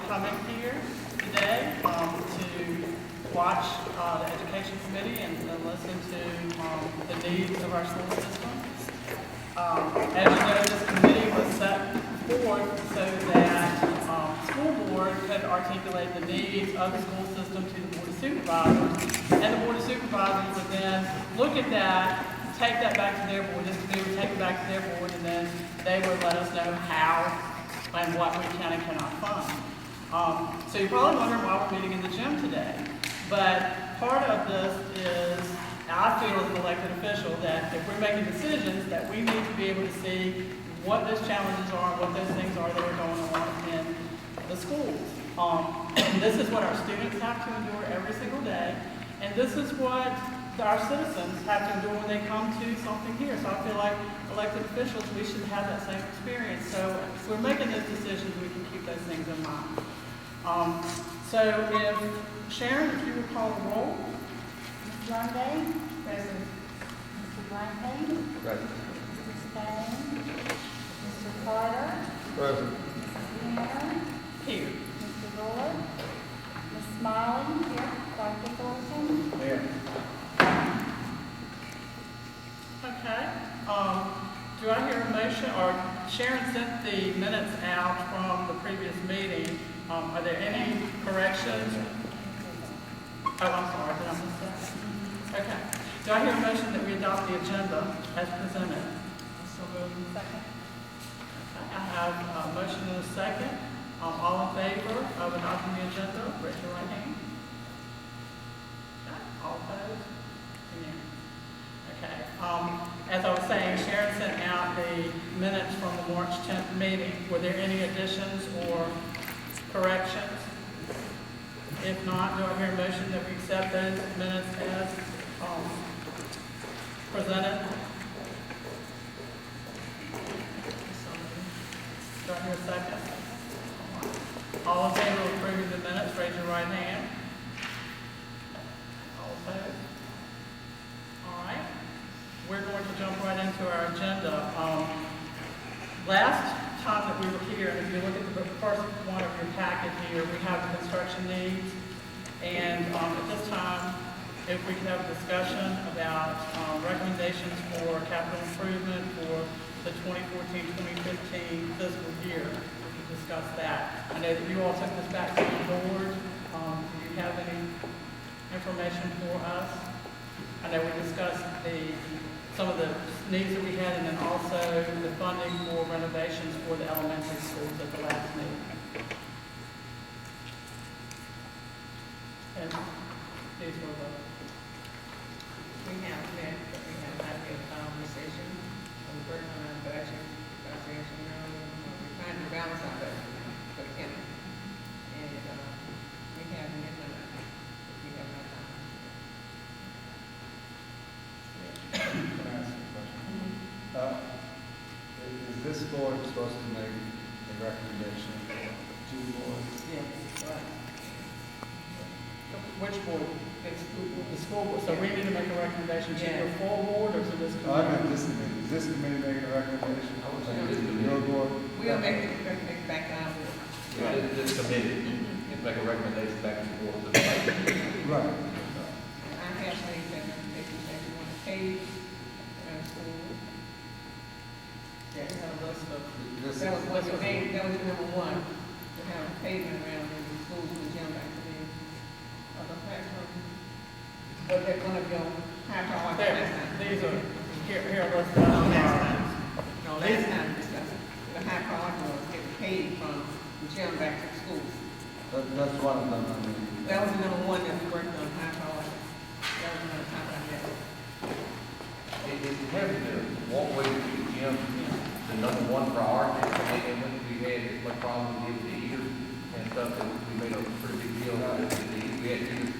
coming here today to watch the Education Committee and listen to the needs of our school system. As you know, this committee was set forth so that school board could articulate the needs of the school system to the Board of Supervisors, and the Board of Supervisors would then look at that, take that back to their board. This committee would take it back to their board, and then they would let us know how and what we can and cannot fund. So you're probably wondering why we're meeting in the gym today. But part of this is, I feel as an elected official, that if we're making decisions, that we need to be able to see what those challenges are, what those things are that are going on in the schools. This is what our students have to endure every single day, and this is what our citizens have to endure when they come to something here. So I feel like elected officials, we should have that same experience. So if we're making those decisions, we can keep those things in mind. So if Sharon, if you would call the roll. Mr. Lunday? Present. Mr. Blankman? Present. Mr. Spain? Mr. Carter? Present. Mrs. Tanner? Here. Mr. Bullard? Ms. Smiley? Here. Dr. Thornton? Here. Okay. Do I hear a motion, or Sharon sent the minutes out from the previous meeting. Are there any corrections? Oh, I'm sorry, did I miss that? Okay. Do I hear a motion that we adopt the agenda as presented? So moved. Second. Okay. I have a motion and a second. All in favor of adopting the agenda, raise your right hand. Okay. All opposed? Unanimous. Okay. As I was saying, Sharon sent out the minutes from the March 10th meeting. Were there any additions or corrections? If not, do I hear a motion that we accept those minutes as presented? Do I hear a second? All in favor of approving the minutes, raise your right hand. All opposed? All right. We're going to jump right into our agenda. Last time that we were here, if you look at the first one of your packet here, we have the construction needs. And at this time, if we could have a discussion about recommendations for capital improvement for the 2014-2015 fiscal year, we could discuss that. I know that you all took this back to the board. Do you have any information for us? I know we discussed some of the needs that we had, and then also the funding for renovations for the elementary schools at the last meeting. And these were the... We have met, but we have not yet found decision. We're working on our budget, as you know, we're trying to balance our budget for the county. And we have in mind, but we have not found. Can I ask you a question? Is this board supposed to make a recommendation to the board? Yes, right. Which board? The school board. So we need to make a recommendation to your full board or to this committee? Oh, I meant this committee. Is this committee making a recommendation? I would say this committee. Your board? We'll make it back down. Yeah, this committee, and make a recommendation back to the board. Right. I have things that you want to pay school. Yeah, you have a list of... This That was is, what you made, that was number one, to have a pavement around the schools with jump back to them. But they're gonna be on high priority There, last time. these are, here, let's go. No, last time. No, last time we discussed it. The high priority was getting paid from the gym back to the schools. that's one of them. I mean, That was the number one that we worked on, high priority. That was another time like that. It's having the walkway to the gym, the number one priority, and when we had as much problem with the heaters and stuff, that we made a pretty big deal out of it. We had heaters,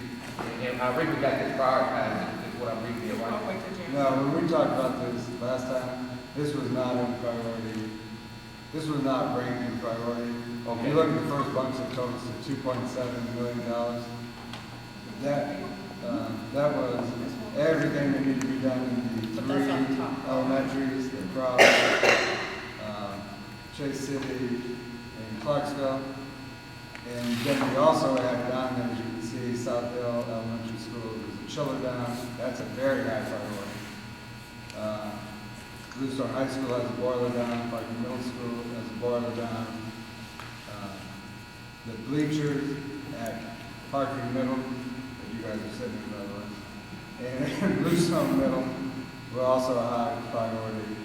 and I really got this prioritized, is what I'm reading here, I'll right? wait till Jim. no, when we talked about this last time, this was not a priority. This was not ranking priority. If you look at the first bunch of totals of $2.7 million, that was everything that needed to be done in the But that's on three top. elementaries, the Cross, Chase City, and Clarksville. And then we also have down there, as you can see, South Hill Elementary School, there's a chiller down, that's a very high priority. Bluestone High School has a boiler down, Parkview Middle School has a boiler down. The bleachers at Parkview Middle, that you guys are sitting in, by the way, and Bluestone Middle were also a high priority.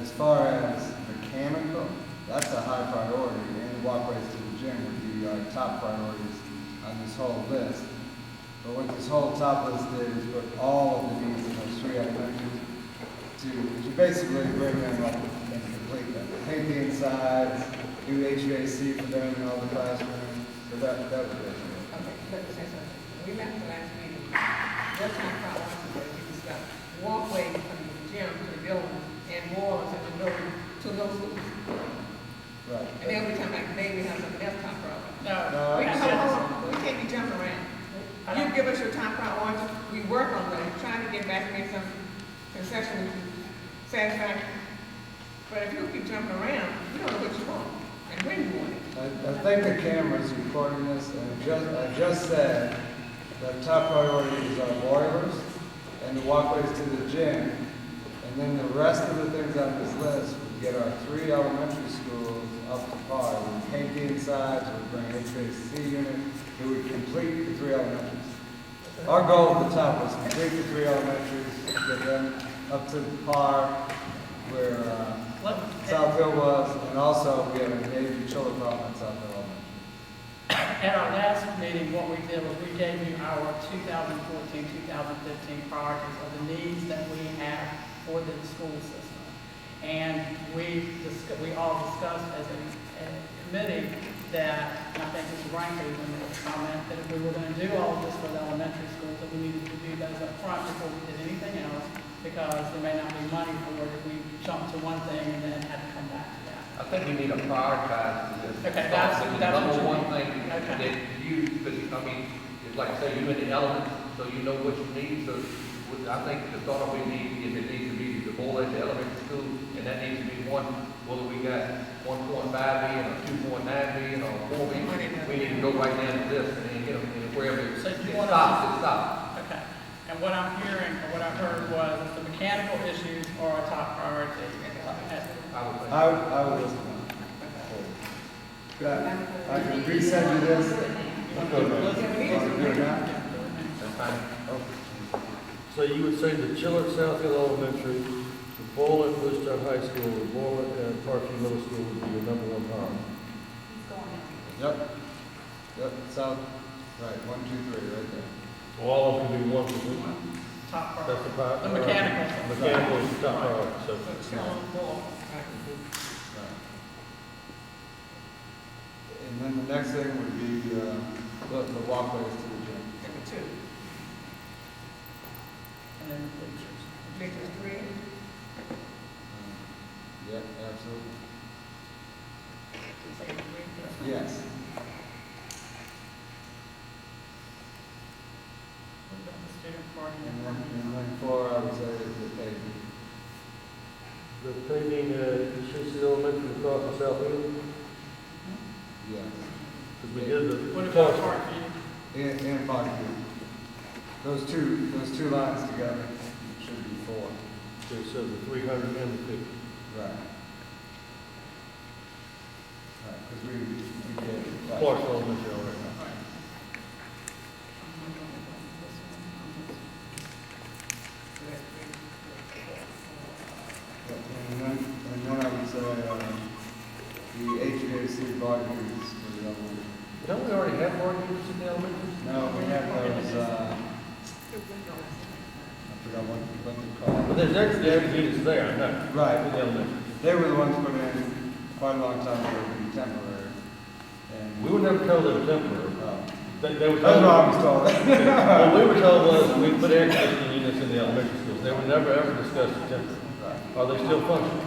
As far as mechanical, that's a high priority, and walkways to the gym would be our top priorities on this whole list. But what this whole top list did is put all of the needs in those three elementaries to basically bring them up and complete them. Paint the insides, do HVAC for them in all the classrooms, so that was basically it. Okay, let me say something. We met the last meeting. Your top priority was to discuss walkways from the gym to the building and walls in the building to those schools. Right. And then we come back, today we have something else top priority. No, No, Hold on, we can't be jumping around. You give us your top priority, we work on those, trying to get back and make some concession satisfactory. But if you keep jumping around, we don't know what you want and when you want it. I think the camera's recording this, and I just said that top priority is our boilers and the walkways to the gym. And then the rest of the things on this list would get our three elementary schools up to par. We'd paint the insides, we'd bring HVAC unit, it would complete the three elementaries. Our goal at the top was to complete the three elementaries, get them up to par where South Hill was, and also we have a major chiller problem at South Hill Elementary. At our last meeting, what we did was we gave you our 2014, 2015 priorities of the needs that we have for the school system. And we all discussed as a committee that, and I think Mr. Rankin was in the comment, that if we were going to do all of this for the elementary schools, that we needed to do those up front before we did anything else, because there may not be money for it if we jump to one thing and then have to come back to that. I think we need to prioritize this. Okay, that's the what number you one mean. thing Okay. that you, but I mean, it's like I say, you're in the elements, so you know what you need, so I think the thought we need, if it needs to be the boiler at the elementary school, and that needs to be one, whether we got 1.5 million or 2.9 million or 4 million, we need to go right down to this and get them, and wherever it So you it want stops, us it stops. Okay. And what I'm hearing, or what I heard was that the mechanical issues are a top priority. I would think. I would listen to that. I can resend you this. Let's go there. Do it now? That's fine. So you would say the chiller at South Hill Elementary, the boiler at Bluestone High School, the boiler at Parkview Middle School would be your number one priority. Yep, South, right, 1, 2, 3, right there. So all of them can be one for one. Top That's priority. the priority. The mechanical. Mechanical is the top priority, so. So chill more. Right. And then the next thing would be the walkways to the gym. Number two, And then the bleachers. bleachers three, Yeah, absolutely. you say three. Yes. What about the student party? And then 4, I would say, is the paving. The paving at Shea Elementary across the South Hill, Yes. because we did the. What about Parkview? And Parkview. Those two lines together should be 4. So it says the 300 and the 50. Right. Right, because we did. Clark Elementary already. And then I would say, the HVAC bar units for the other one. Don't we already have board units in the elementary? No, we have those, I forgot what they're called. But there's extra units there, I know. Right. In the elementary. They were the ones put in quite a long time ago, to be temporary. And We were never told they were temporary. They were that's told. what I was told. What we were told was we put air conditioning units in the elementary schools. They were never ever discussed as temporary. Are they still functional?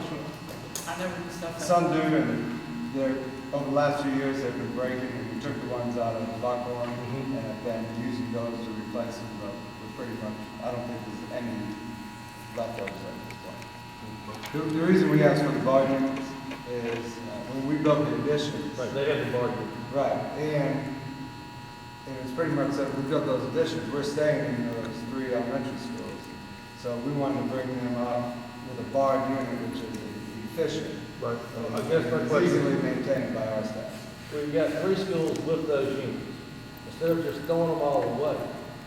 I never discussed that. Some do, and they're, over the last few years, they've been breaking, and we took the ones out of Buckhorn, Mhm. and have been using those to replace them, but we're pretty much, I don't think there's any leftovers at this point. The reason we ask for the bar units is, when we built the additions. Right, they have the bar unit. Right, and it's pretty much that we built those additions, we're staying in those 3 elementary schools. So we wanted to bring them up with a bar unit, which is efficient. Right. I guess my It's question, easily maintained by our staff. we've got 3 schools with those units. Instead of just throwing them all away,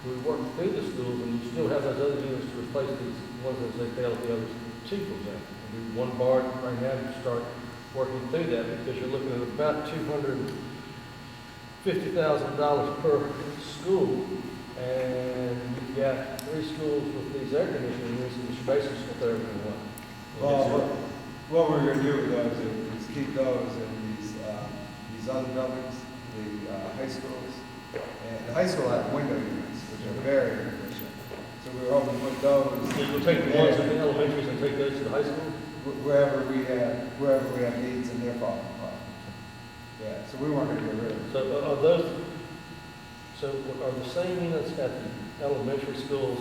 we work through the schools and you still have those other units to replace these ones that they fail at the other 2, for example. We do one bar right now to start working through that because you're looking at about $250,000 per school. And you've got 3 schools with these air conditioning units and you're basically split everything away. Well, what we're gonna do with those is keep those in these other buildings, the high schools. And the high school has window units, which are very efficient. So we're hoping to put those. So you'll take the ones in the elementaries and take those to the high school? Wherever we have needs in their falling apart. Yeah, so we weren't gonna get rid of them. So are the same units at the elementary schools,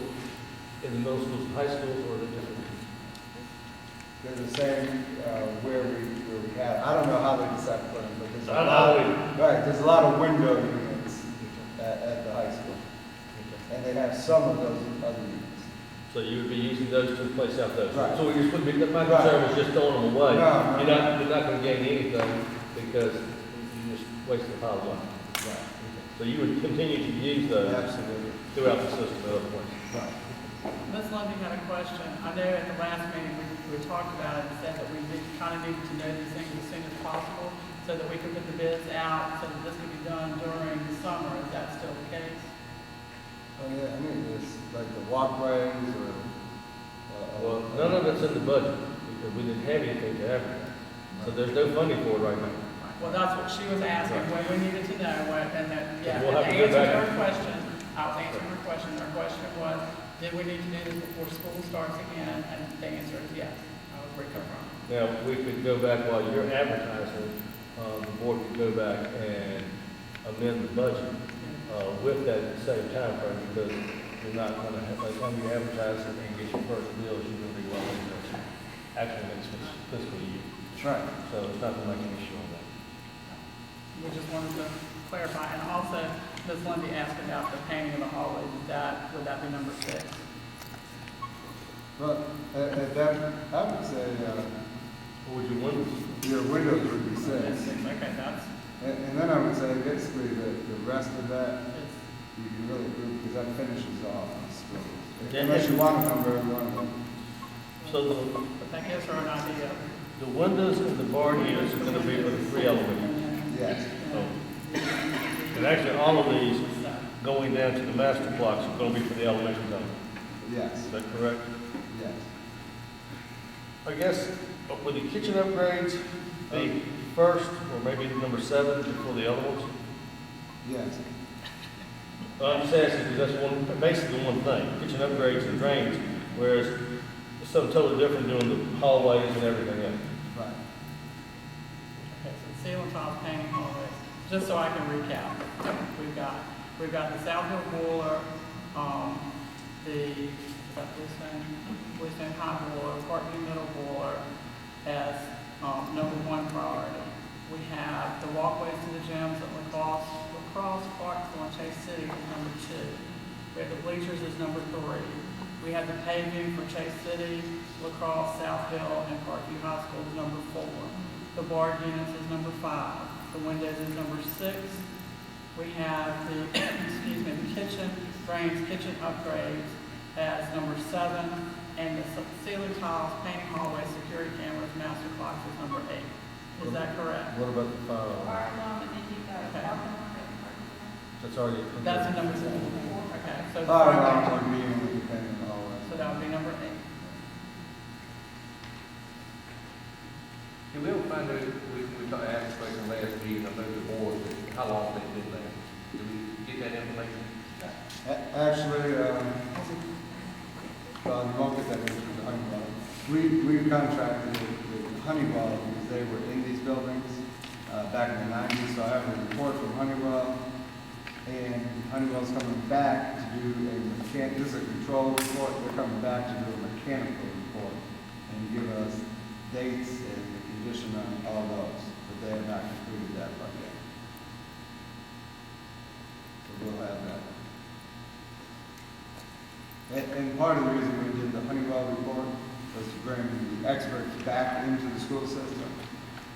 in the middle schools and high schools, or are they different? They're the same, where we have, I don't know how they decide to put them, but there's a I lot, know. right, there's a lot of window units at the high school. And they have some of those other units. So you would be using those to replace out those? Right. So you're supposed to be, my concern was just throwing them away. No. You're not gonna gain anything because you just wasted a pile of money. Right. So you would continue to use those Absolutely. throughout the system at other points? Right. Ms. Lundy had a question. I know at the last meeting, we talked about it and said that we kind of needed to know these things as soon as possible so that we could put the bids out, so that this could be done during the summer. Is that still the case? Oh, yeah, I mean, it's like the walkways or. Well, none of it's in the budget because we didn't have anything to advertise. So there's no funding for it right now. Well, that's what she was asking, when we needed to know what, and that, yeah, We'll have and to to go answer back. her question, I was answering her question. Her question was, did we need to do this before school starts again? And the answer is yes. I was where you come from. Now, we could go back while you're advertising, the board could go back and amend the budget, with that same time frame because you're not gonna have, by the time you advertise it and get your first bills, you're gonna be well into this actual next fiscal year. That's right. So it's not gonna make an issue on that. We just wanted to clarify. And also, Ms. Lundy asked about the painting of the hallways. Would that be number 6? Well, at that, I would say, What would your windows? your windows would be 6. Okay, that's, And then I would say basically the rest of that, it's, you can really do, because that finishes off the schools. Okay. Unless you want to number every one of them. So but that gives her an idea. the windows and the bar units are gonna be for the 3 elements. Yes. And actually, all of these going down to the master blocks are gonna be for the elementary zone. Yes, Is that correct? yes. I guess with the kitchen upgrades, the first, or maybe number 7 before the other ones? Yes. I'm just asking, because that's basically one thing, kitchen upgrades and drains, whereas it's something totally different doing the hallways and everything else. Right. Okay, so ceiling tiles, painting, hallways. Just so I can recap, we've got the South Hill boiler, the Bluestone High boiler, Parkview Middle boiler as number 1 priority. We have the walkways to the gyms at lacrosse, Clarksville, and Chase City is number 2. We have the bleachers as number 3. We have the paving for Chase City, lacrosse, South Hill, and Parkview High School is number 4. The bar units is number 5. The windows is number 6. We have the, the kitchen drains, kitchen upgrades as number 7. And the ceiling tiles, painting hallways, security cameras, master clocks is number 8. Is that correct? What about the fire alarm? Fire alarm, and then you've got Okay. parking lot and parking That's already. That's a number 7. Okay, so the Fire fire alarm alarm, would be independent always. so that would be number 8. Can we ever find out, we talked, asked the question last meeting, I know the board, how long they've been there? Did we get that information? Actually, well, you won't get that into the Honeywell. We contracted with Honeywell because they were in these buildings back in the 90s, so I have a report from Honeywell. And Honeywell's coming back to do this is a control report, they're coming back to do a mechanical report and give us dates and the condition on all those. But And part of the reason we did the Honeywell report was to bring the experts back into the school system,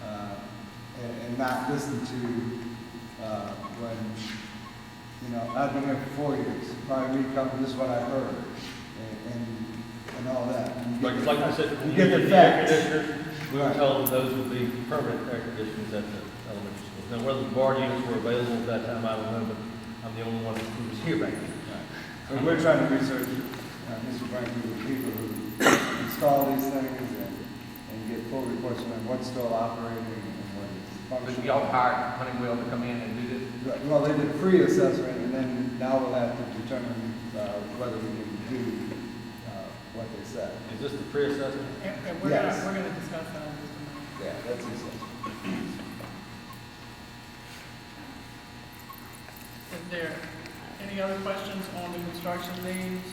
and not listen to, when, you know, I've been here for 4 years, probably me coming, this is what I heard, and all that. And Like I said, when you you get get the the air facts. conditioners, we were Right. told those would be permanent air conditioners at the elementary schools. Now, whether the bar units were available at that time, I don't know, but I'm the only one who was here back then. So we're trying to research, Mr. Franklin, with people who install these things and get full reports on what's still operating and what is But functioning. y'all hired Honeywell to come in and do this? Well, they did pre-assessment, and then now we'll have to determine whether we can do what they said. Is this the pre-assessment? And we're Yes. gonna discuss that in just a minute. Yeah, that's assessment. Is there any other questions on the construction needs?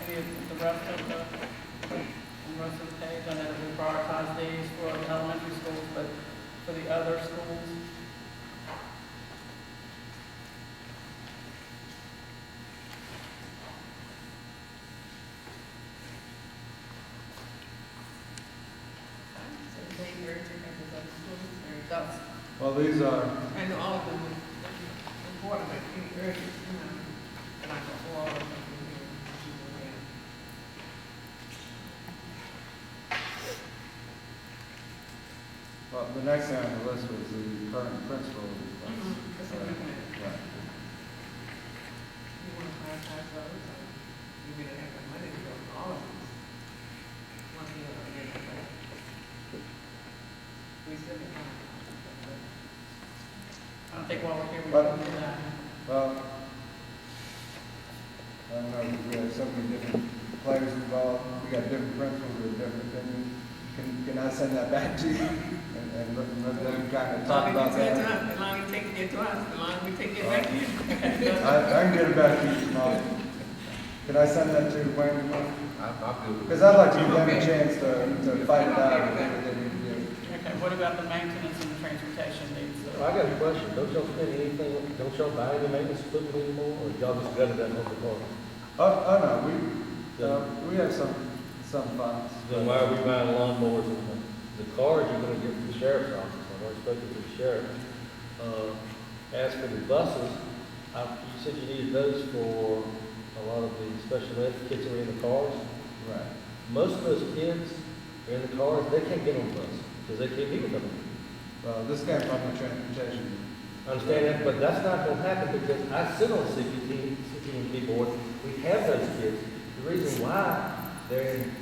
Any of the rest of the page? I know that we prioritize these for the elementary schools, but for the other schools? So they urgent at the other schools, or That's, Well, these are, I know all of them are important, but any urgent, you know, like a all of them here. well, the next thing on the list was the current principal. That's what I'm looking at. Right. You want to prioritize those, or you really have the money to go for all of these? Once you look at it, we still can find. I think while we're here, we But- can do that. Well, I don't know, because we have so many different players involved, we got different principals with different opinions. Can I send that back to you and let them kind of talk about that? As long as you take it to us, as long as we take it back to you. I can get it back to you tomorrow. Can I send that to Wayne tomorrow? I'm good with Because it. I'd like to give them a chance to fight it out and do what they need to do. Okay, what about the maintenance and the transportation needs? Well, I got a question. Don't y'all spend anything, don't y'all buy any maintenance equipment anymore, or y'all just gutted that whole department? Oh, no, we have some funds. Then why are we buying lawnmowers and the cars you're gonna get from the sheriff's office? I'm not expecting the sheriff. As for the buses, you said you needed those for a lot of the special ed kids who are in the cars. Right. Most of those kids are in the cars, they can't get on the bus, because they can't be with them. Well, this came from the transportation. I understand that, but that's not gonna happen because I sit on the CPT board, we have those kids. The reason why they're in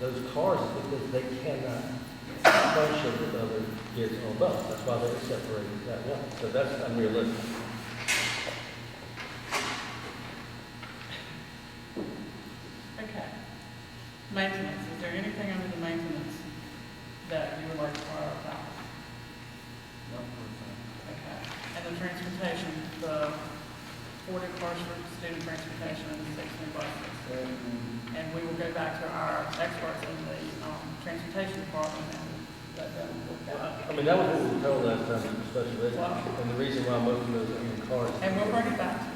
those cars is because they cannot function with other kids on a bus. That's why they're separated that way. So that's unrealistic. Okay. Maintenance, is there anything under the maintenance that you would like to prioritize? Okay. And the transportation, the 40 cars for student transportation and the 6 new buses. And we will go back to our experts in the transportation department and let them look at it. I mean, that was what we were told last time in special ed, and the reason why most of those are in cars. And we'll bring it back to you.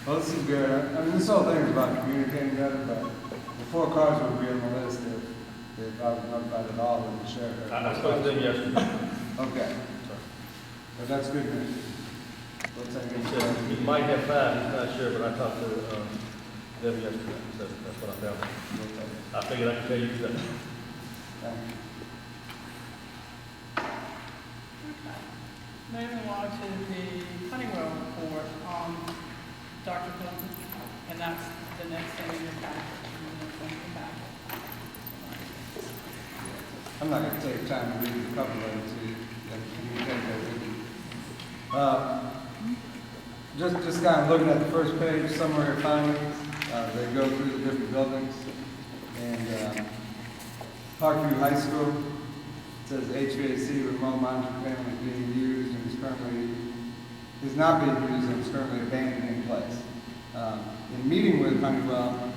Well, this is good. I mean, this whole thing is about communicating better, but the 4 cars would be on the list if I was notified at all with the sheriff. I spoke to them yesterday. Okay. But that's good news. We'll take He it. said he might have 5, he's not sure, but I talked to them yesterday, so that's what I found. I figured I could tell you today. Thank you. Moving along to the Honeywell report, Dr. Clinton, and that's the next thing in your packet. I'm not going to take time to read a couple of them to you. You can take that with you. Just kind of looking at the first page, summary findings. They go through the different buildings. And Parkview High School says HVAC remote monitoring panel is being used and is not being used and is currently abandoned in place. In meeting with Honeywell,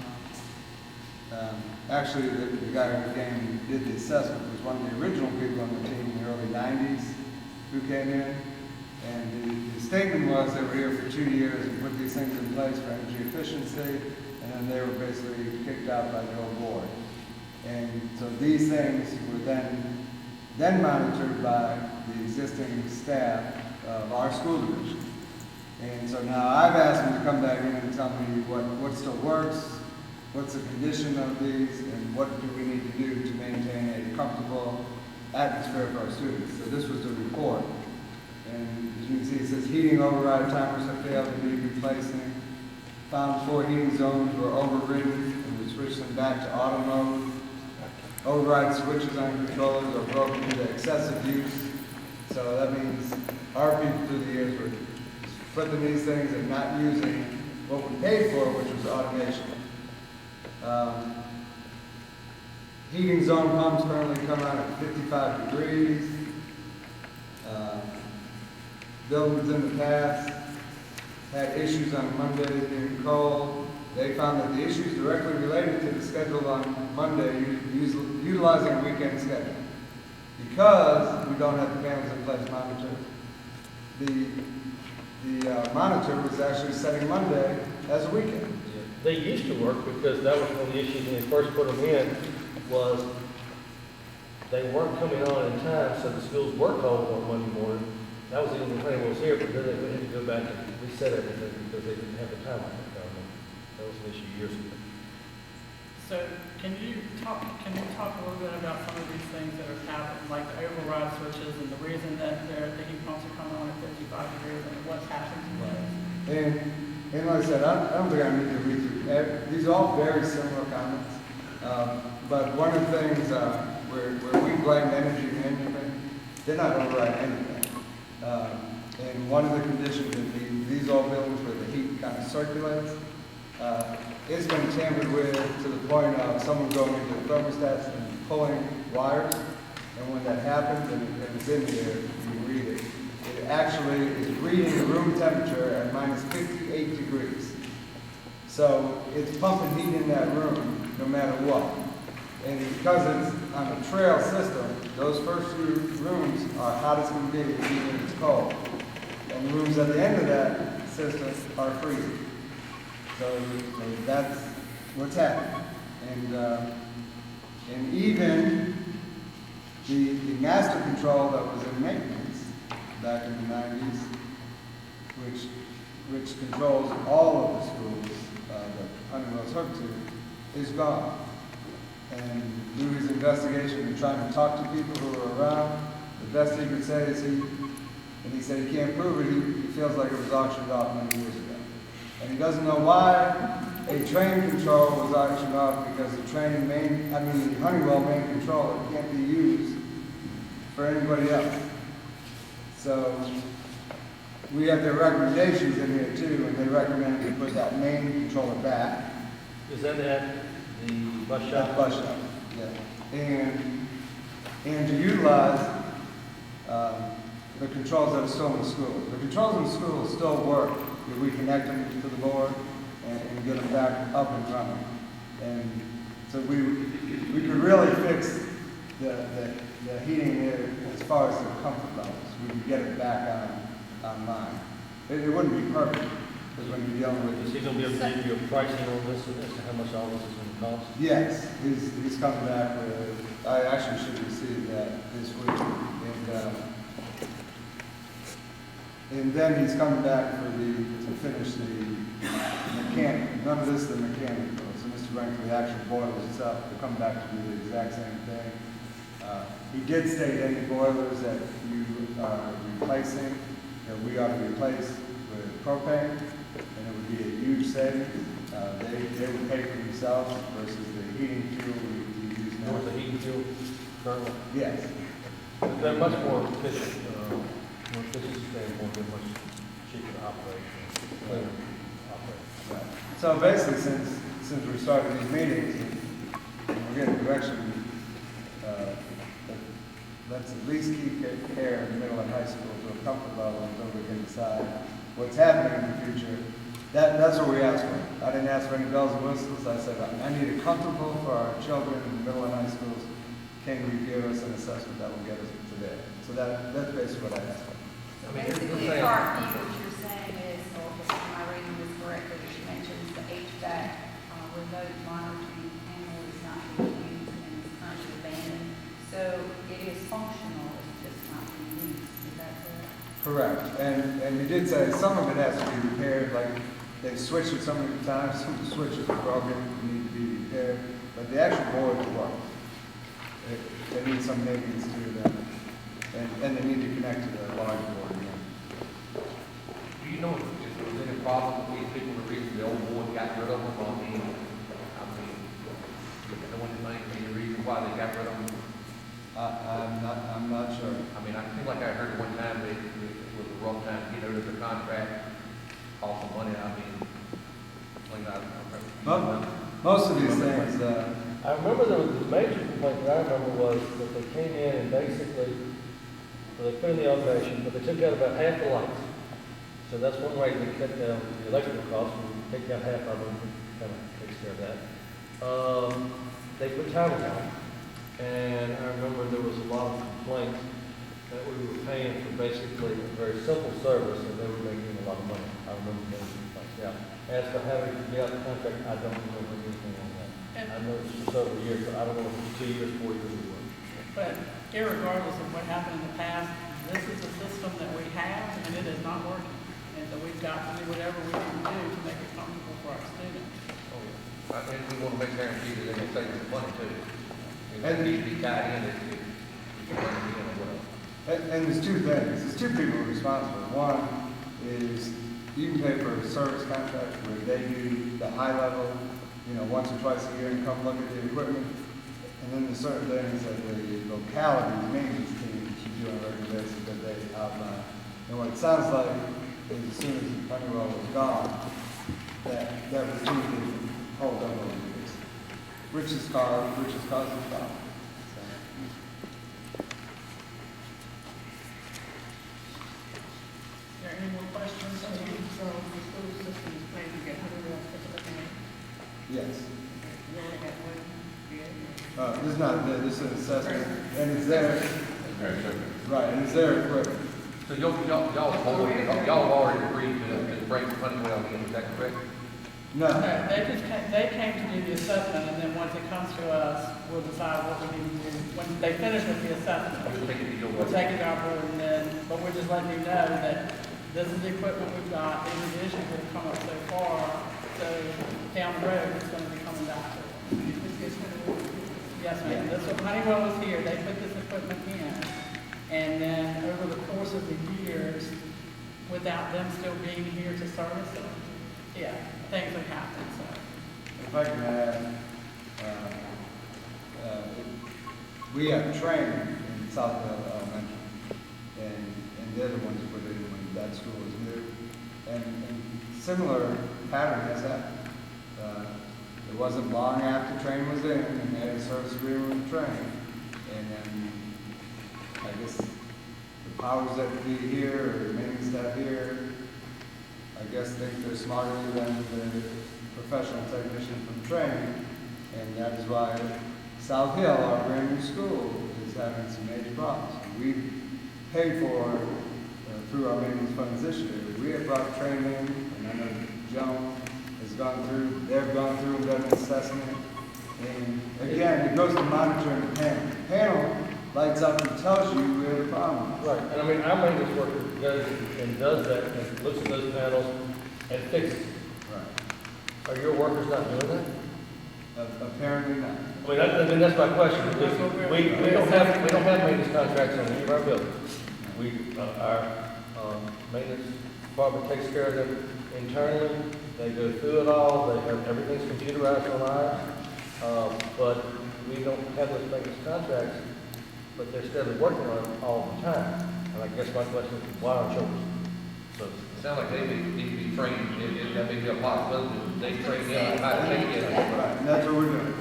actually the guy who did the assessment was one of the original people on the team in the early 90s who came in, and the statement was they were here for 2 years and put these things in place for energy efficiency, and then they were basically kicked out by the old board. And so these things were then monitored by the existing staff of our school division. And so now I've asked them to come back in and tell me what still works, what's the condition of these, and what do we need to do to maintain a comfortable atmosphere for our students. So this was the report. And as you can see, it says heating override timers have failed to be replacing. Found 4 heating zones were overridden, and we switched them back to auto mode. Override switches on controllers are broken due to excessive use. So that means our people through the years were flipping these things and not using what we paid for, which was automation. Heating zone pumps currently come out at 55 degrees. Buildings in the past had issues on Mondays being cold. They found that the issues directly related to the schedule on Monday, utilizing a weekend schedule. Because we don't have the panels in place monitor, the monitor was actually setting Monday as a weekend. They used to work because that was one of the issues when they first put them in, was they weren't coming on in time, so the schools were closed on Monday morning. That was the only thing was here, but then they had to go back and reset everything because they didn't have the time on it. That was an issue years ago. So can you talk a little bit about some of these things that are happening, like the override switches and the reason that the heat pumps are coming on at 55 degrees and what's happening to those? And like I said, I don't think I need to read through. These are all very similar comments. But one of the things where we blame energy management, they're not overriding anything. And one of the conditions in these old buildings where the heat kind of circulates, it's been tampered with to the point of someone going into the thermostats and pulling wires. And when that happens, and it's in here, you read it, it actually is reading the room temperature at minus 58 degrees. So it's pumping heat in that room no matter what. And because it's on a trail system, those first few rooms are hot as can be, even if it's cold. And the rooms at the end of that system are freezing. So that's what's happening. And even the master control that was in maintenance back in the 90s, which controls all of the schools that Honeywell's hooked to, is gone. And through his investigation and trying to talk to people who are around, the best he could say is he said he can't prove it, he feels like it was auctioned off many years ago. And he doesn't know why a train control was auctioned off, because the Honeywell main controller can't be used for anybody else. So we have their recommendations in here too, and they recommend we put that main controller back. Is that at the bus That shop? bus shop, yeah. And to utilize the controls that are still in the school. The controls in the school still work if we connect them to the board and get them back up and running. And so we could really fix the heating here as far as the comfort levels. We could get it back online. It wouldn't be perfect, because when you're dealing with... Is he going to be able to give you a pricing on this as to how much all this is going to cost? Yes, he's coming back with, I actually should receive that this week. And then he's coming back to finish the mechanic. None of this is the mechanical. So Mr. Brinkley actually boilers itself. They're coming back to do the exact same thing. He did state any boilers that you are replacing, that we ought to replace with propane, and it would be a huge savings. They would pay for themselves versus the heating fuel we use now. North of heating fuel currently? Yes. They're much more efficient, more efficient standpoint, they're much cheaper to operate, cleaner to operate. Right. So basically, since we started these meetings, and we're getting direction, let's at least keep care in middle and high school to a comfort level until we can decide what's happening in the future. That's what we asked for. I didn't ask for any bells and whistles. I said, I need it comfortable for our children in the middle and high schools. Can you give us an assessment that will get us to there? So that's basically what I asked for. I mean, Basically, you're a saying- heartbeat, what you're HVAC, remote monitoring panel is not being used and is currently abandoned. So it is functional, it's just not being used. Is that correct? Correct, and you did say some of it has to be repaired, like they switched it so many times, some of the switches are broken, need to be repaired, but the actual boards work. They need some maintenance to them, and they need to connect to the large board again. Do you know if there was any problem with these people, the reason the old board got rid of them? No one think any reason why they got rid of them? I'm not sure. I mean, I feel like I heard one time that it was a rough time to get out of the contract, cost some money, I mean, like I remember. Most of these things, I remember there was the major complaint that I remember was that they came in and basically, well, they put in the automation, but they took out about half the lights. So that's one way to cut down the electrical costs, and take down half of them, kind of takes care of that. They put timers on, and I remember there was a lot of complaints that we were paying for basically a very simple service, and they were making a lot of money. I remember those complaints, yeah. As for having to get out the contract, I don't remember anything on that. I know it's for several years, but I don't know if it's 2 years, 4 years, or what. But irregardless of what happened in the past, this is a system that we have, and it is not working. And so we've got to do whatever we can do to make it comfortable for our students. Oh, yeah. And we want to make guarantees that they can save us money too. And And- that needs to be tied in if you want to be in or whatever. and there's two things, there's two people responsible. One is you can pay for a service contract where they do the high level, once or twice a year and come look at the equipment. And then there's certain things that the locality maintenance team should do on a regular basis that they outline. And what it sounds like is as soon as Honeywell was gone, that routine didn't hold up over the years, which has caused a problem. So, Are there any more questions? So the school system is planning to get Honeywell to look at it. yes. You only got one bid. This is not, this is an assessment, and it's there, right, and it's their equipment. So y'all already agreed to bring Honeywell in, is that correct? No, No, they came to do the assessment, and then once it comes to us, we'll decide what we need to do. When they finish with the I'm assessment, just thinking that we'll take it on board, and then, but we're just letting you know that this is the equipment we've got, these are the issues that have come up so far, so down the road, it's gonna be coming back to us. Yes, ma'am, this was, Honeywell was here, they put this equipment in, and then over the course of the years, without them still being here to service it, yeah, things have happened, so. if I can add, we have training in Southfield Elementary, and they're the ones who put it in when that school was new. And similar pattern has happened. It wasn't long after train was in, and they had a service agreement with the train. And then, I guess, the powers that be here, or the maintenance staff here, I guess think they're smarter than the professional technician from training. And that is why South Hill, our brand new school, is having some major problems. We paid for, through our maintenance funds this year, we have brought training, and I know Joan has gone through, they've gone through and done an assessment. And again, it goes to monitoring the panel. The panel lights up and tells you we have a problem. Right, and I mean, our maintenance worker goes and does that, and looks at those panels and fixes it. Right. Are your workers not doing that? Apparently not. I mean, that's my question. We don't have maintenance contracts on any of our buildings. Our maintenance department takes care of them internally. They go through it all. They have, everything's computerized on ours. But we don't have those maintenance contracts, but they're still working on it all the time. And I guess my question is, why aren't yours? So, It sounds like they need to be trained, that may be a possibility, they train them how to take it. Right, and that's what we're doing.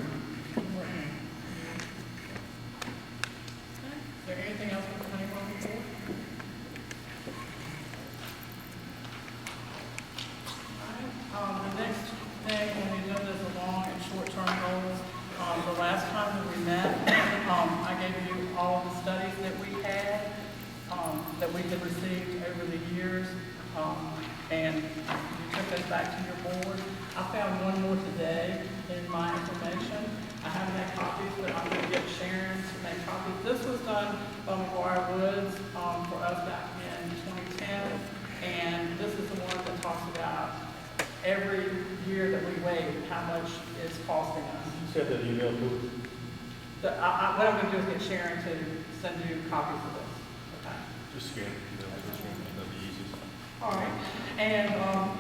Is there anything else with the Honeywell report? All right, the next thing on the agenda is the long and short-term goals. The last time that we met, I gave you all of the studies that we had, that we had received over the years. and you took this back to your board. I found one more today in my information. I haven't had copies, but I'm gonna get Sharon to make copies. This was done by McGuire Woods, for us back in 2010, and this is the one that talks about every year that we wait, how much it's costing us. You said that email to us. What I'm gonna do is get Sharon to send you copies of this, okay? Just scan it, just scan it, that'd be easiest. All right, and,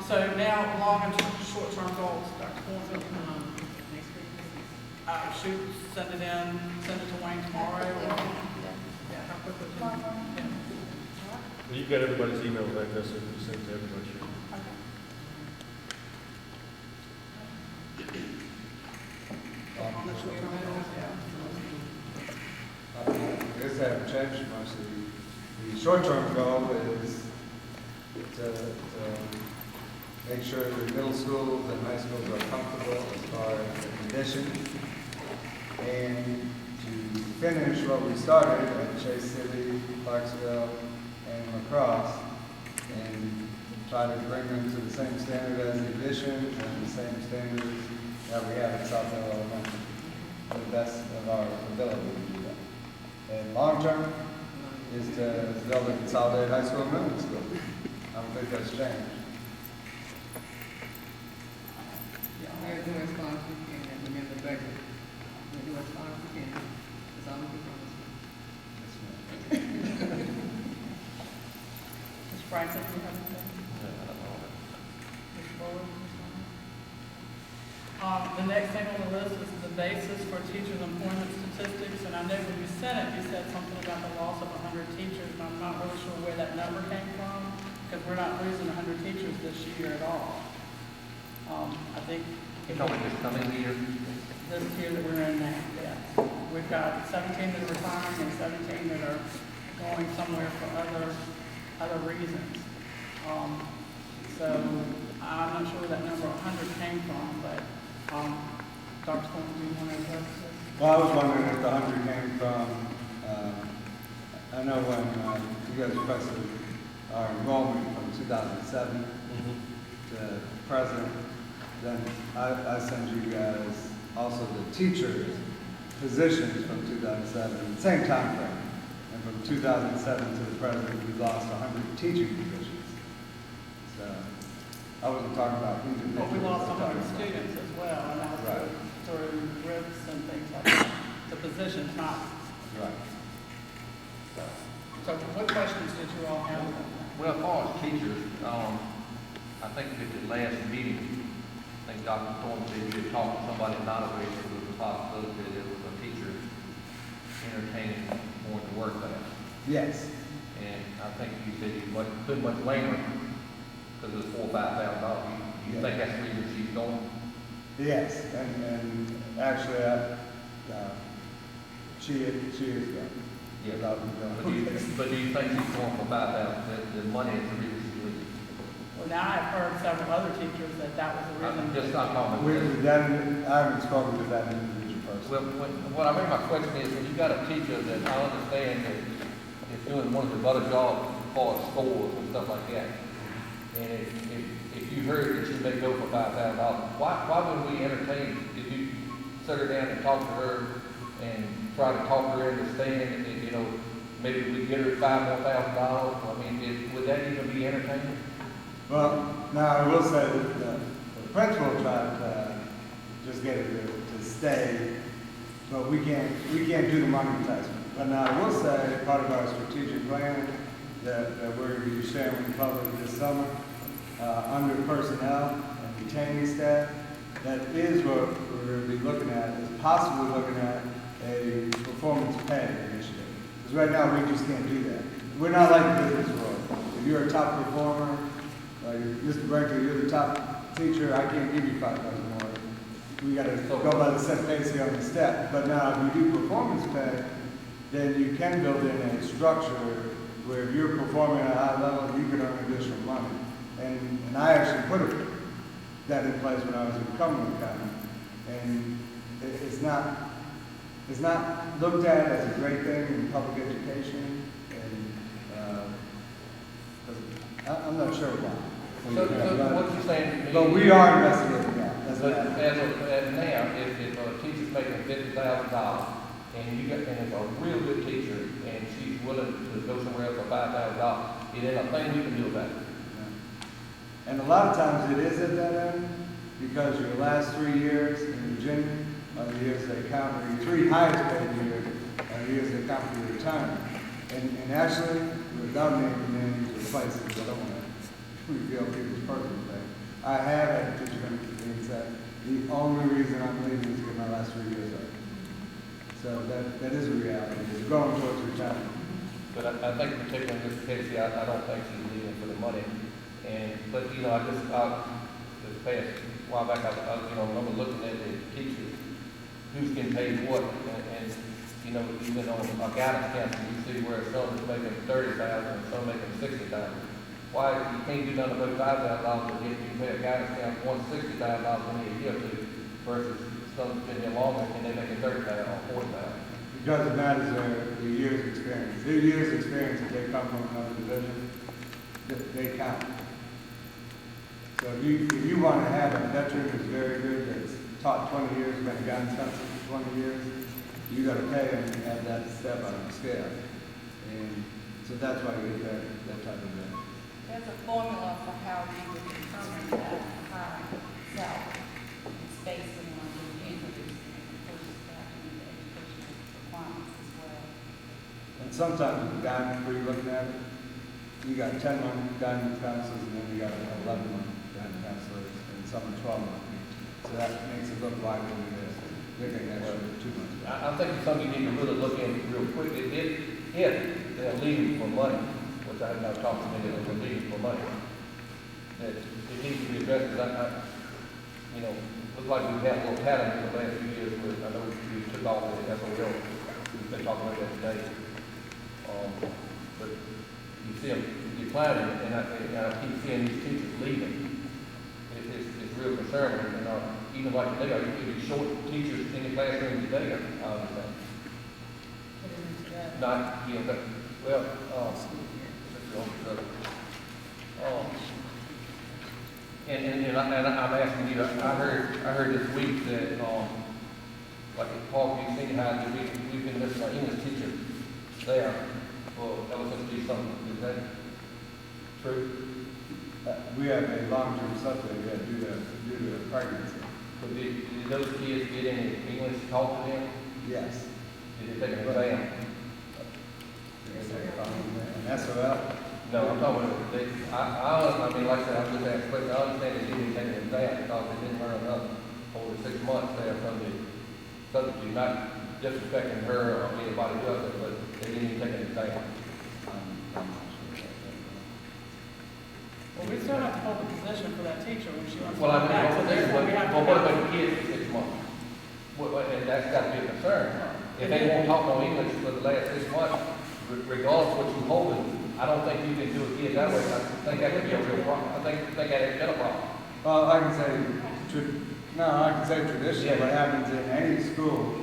so now, long and short-term goals, Dr. Thornfield, Next week. shoot, send it to Wayne tomorrow, or, yeah, how quickly can you? Yeah. Well, you've got everybody's emails back there, so you send it to everybody. Sure. On the short-term goals, yeah. I guess I haven't changed much. The short-term goal is to make sure the middle schools and high schools are comfortable as far as the conditions, and to finish what we started at Chase City, Clarksville, and LaCrosse, and try to bring them to the same standard as the additions and the same standards that we have at South Hill Elementary, to the best of our ability to do that. And long term is to build a consolidated high school and middle school. I don't think that's changed. We'll do as far as we can, and remember the budget. We'll do as far as we can. That's all we can promise. Ms. Franklin, do you have anything? Ms. Fuller? The next thing on the list is the basis for teachers' employment statistics, and I know when you said it, you said something about the loss of 100 teachers, and I'm not really sure where that number came from, because we're not losing 100 teachers this year at all. I think You told me this coming year. this year that we're in now, yes. We've got 17 that are retiring and 17 that are going somewhere for other reasons. So I'm not sure where that number 100 came from, but Dr. Thornton, do you want to address this? Well, I was wondering if the 100 came from, I know when you guys requested our enrollment from 2007 to present, then I sent you guys also the teachers' positions from 2007, same time frame. And from 2007 to the present, we lost 100 teaching positions. So I wasn't talking about individuals. But we lost I was 100 talking about- students as well, and that was Right. through RIFs and things like that. The positions, not, Right. so what questions did you all have about that? Well, as far as teachers, I think at the last meeting, I think Dr. Thornton said you had talked to somebody in Nottaway, so there was a possibility that there was a teacher entertaining going to work there. Yes. And I think you said you couldn't much blame her because it was $4,000 or $5,000. You Yeah. think that's the reason she's going? Yes, and actually, she is gone. Yeah. Without me But do you think she's going for $5,000? The money is the reason she's leaving? Well, now I've heard several other teachers that that was the I'm reason. just not talking We, about I haven't spoken to that individual person. Well, what I mean, my question is, when you got a teacher that I understand that is doing one of the better jobs as far as scores and stuff like that, and if you heard that she may go for $5,000, why would we entertain, did you sit her down and talk to her and try to talk her into staying, and, maybe we get her $5,000 more? I mean, would that even be entertaining? Well, now I will say that the principal tried to just get her to stay, but we can't do the money enticement. But now I will say, part of our strategic plan that we're going to be sharing with the public this summer, under personnel and retaining staff, that is what we're going to be looking at, is possibly looking at a performance pay initiative. Because right now, we just can't do that. We're not like the business world. If you're a top performer, like Mr. Brinkley, you're the top teacher, I can't give you $5,000 more. We got to go by the set base on the step. But now, if you do performance pay, then you can build in a structure where if you're performing at a high level, you can earn additional money. And I actually put that in place when I was in Mecklenburg County. And it's not looked at as a great thing in public education. And I'm not sure why. So what you're saying to me? But we are investigating that. That's But what as of now, if a teacher's making $50,000, and you got, and it's a real good teacher, and she's willing to go somewhere else for $5,000, it ain't a thing you can do about it. And a lot of times it is at that end, because your last 3 years in Virginia are the years that count, or your 3 highest paid years are the years that count for your retirement. And actually, without naming names or places, I don't want to reveal people's personal things, I have had a teacher come to me and said, the only reason I'm leaving is to get my last 3 years up. So that is a reality, it's going towards retirement. But I think particularly in this case, I don't think she's leaving for the money. But you know, this past while back, I remember looking at the teachers, who's getting paid what, and you know, even on a guidance counselor, you see where some is making $30,000 and some making $60,000. Why you can't do nothing about $5,000 but yet you pay a guidance counselor $160,000 a year to versus some been here longer and they making $30,000 or $40,000. Because it matters their years of experience. Their years of experience, if they come from another division, they count. So if you want to have a veteran who's very good, that's taught 20 years, been a guidance counselor for 20 years, you got to pay them and have that step on the scale. And so that's why you get that type of thing. There's a formula for how you would determine that hiring salary. It's based on the introducing and first have to meet the educational requirements as well. And sometimes with the guidance, where you're looking at it, you got 10-month guidance counselors and then you got 11-month guidance counselors and some are 12-month. So that makes it look like they're getting extra 2 months. I think it's something you need to really look into real quick. If they're leaving for money, which I've not talked to many of them, they're leaving for money, that it needs to be addressed. Because you know, looks like we've had a little pattern in the last few years with, I know we took off the SOL. We've been talking about that today. But you see them declining, and I keep seeing these teachers leaving. It's real concerning. And even like today, you could be short teachers in the classroom today. I understand. Not, you know, but, well, and I'm asking you, I heard this week that, like at Parkview Senior High, that we've been missing our English teacher there. Well, that was going to be something, is that true? We have a long-term subsidy due to pregnancy. But did those kids get any English taught to them? Yes. Did they take an exam? And SOL. No, I'm talking about, I mean, like I said, I'm just asking, but I understand they didn't take an exam because they didn't learn enough over 6 months there from the substitute, not disrespecting her or anybody else, but they didn't even take an exam. Well, we still have to hold the position for that teacher when she wants to Well, I come back, so mean, therefore we have to. what about the kids for 6 months? And that's got to be a concern. If they won't talk no English for the last 6 months, regardless of what you hold it, I don't think you can do a kid that way. I think that could be a real problem. I think that has been a problem. Well, I can say traditionally what happens in any school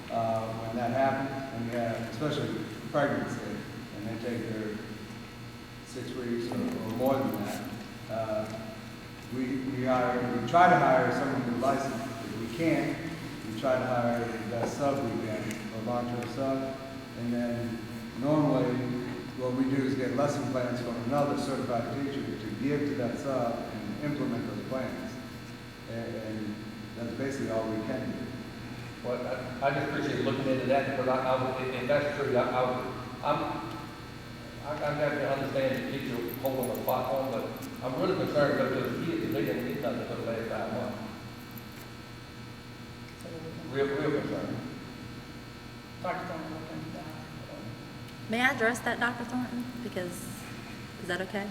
when that happens, and especially pregnancy, and they take their 6 weeks or more than that. We try to hire someone who's licensed. If we can't, we try to hire the best sub we can, or long-term sub, and then normally what we do is get lesson plans from another certified teacher to give to that sub and implement those plans. And that's basically all we can do. Well, I just appreciate looking into that because if that's true, I got to understand the teacher holding the platform, but I'm really concerned about those kids that they didn't get nothing for the last 5 months. Real concerned. Dr. Thornton, look into that. May I address that, Dr. Thornton? Because, is that okay?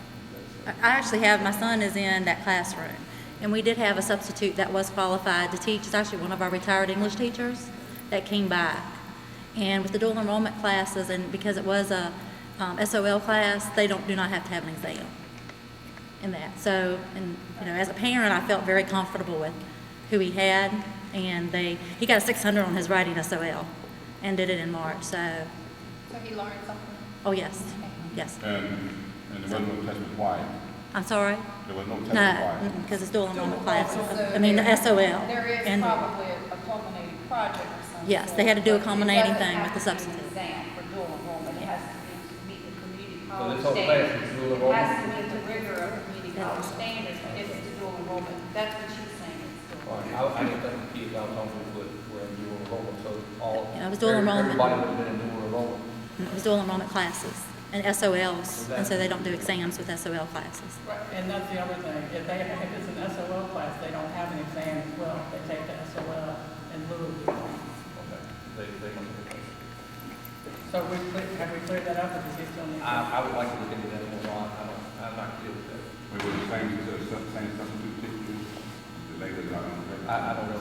I actually have, my son is in that classroom, and we did have a substitute that was qualified to teach. It's actually one of our retired English teachers that came back. And with the dual enrollment classes, and because it was a SOL class, they do not have to have an exam in that. So, and you know, as a parent, I felt very comfortable with who he had, and he got a 600 on his writing SOL, and did it in March. So So he learned something? oh yes, yes. And the one test was why? I'm sorry? There was no test No, required. because it's dual enrollment So classes. I there- mean, the SOL. There is and- probably a culminating project or something. Yes, they had to do a culminating thing with the substitute. It doesn't have to be an exam for dual enrollment, it has to meet the community So college this whole class standards. is dual It enrollment? has to meet the rigor of community college standards if it's dual enrollment. That's what she's saying, it's dual. All right, I didn't think the kids I was talking with were in dual enrollment, so all. Yeah, it was dual enrollment. Everybody would have been in dual enrollment. It was dual enrollment classes and SOLs, and so they don't do exams with SOL classes. Right, and that's the other thing, if it's an SOL class, they don't have an exam as well, they take the SOL in lieu of the exam. Okay, they must have. So have we cleared that up, or does he still need? I would like to look into that more, I'm not clear with that. We were the same substitute teachers, the ladies are on the. I don't know,